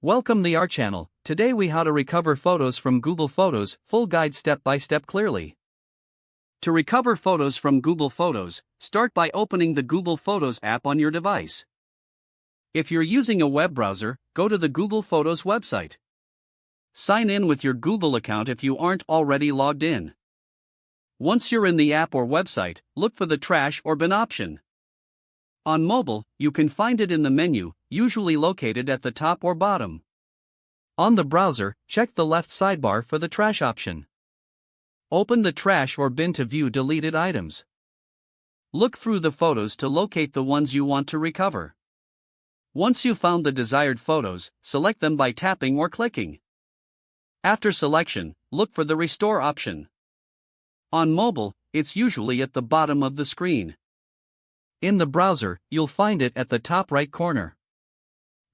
Welcome the our channel. Today we how to recover photos from Google Photos, full guide step by step clearly. To recover photos from Google Photos, start by opening the Google Photos app on your device. If you're using a web browser, go to the Google Photos website. Sign in with your Google account if you aren't already logged in. Once you're in the app or website, look for the trash or bin option. On mobile, you can find it in the menu, usually located at the top or bottom. On the browser, check the left sidebar for the trash option. Open the trash or bin to view deleted items. Look through the photos to locate the ones you want to recover. Once you've found the desired photos, select them by tapping or clicking. After selection, look for the restore option. On mobile, it's usually at the bottom of the screen. In the browser, you'll find it at the top right corner.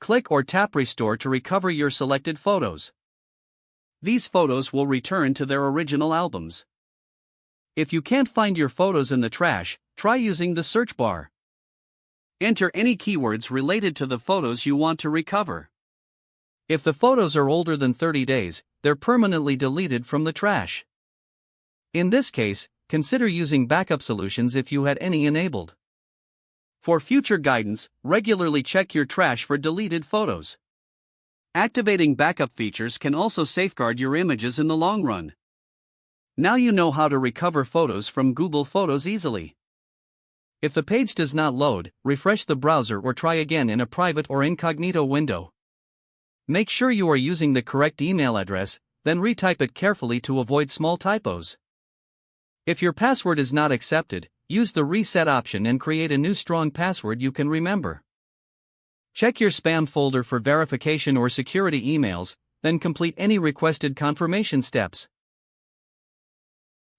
Click or tap Restore to recover your selected photos. These photos will return to their original albums. If you can't find your photos in the trash, try using the search bar. Enter any keywords related to the photos you want to recover. If the photos are older than 30 days, they're permanently deleted from the trash. In this case, consider using backup solutions if you had any enabled. For future guidance, regularly check your trash for deleted photos. Activating backup features can also safeguard your images in the long run. Now you know how to recover photos from Google Photos easily. If the page does not load, refresh the browser or try again in a private or incognito window. Make sure you are using the correct email address, then retype it carefully to avoid small typos. If your password is not accepted, use the reset option and create a new strong password you can remember. Check your spam folder for verification or security emails, then complete any requested confirmation steps.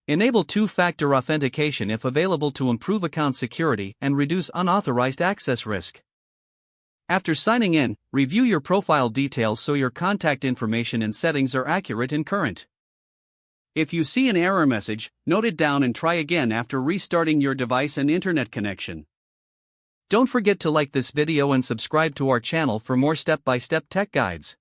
Enable two-factor authentication if available to improve account security and reduce unauthorized access risk. After signing in, review your profile details so your contact information and settings are accurate and current. If you see an error message, note it down and try again after restarting your device and internet connection. Don't forget to like this video and subscribe to our channel for more step-by-step tech guides.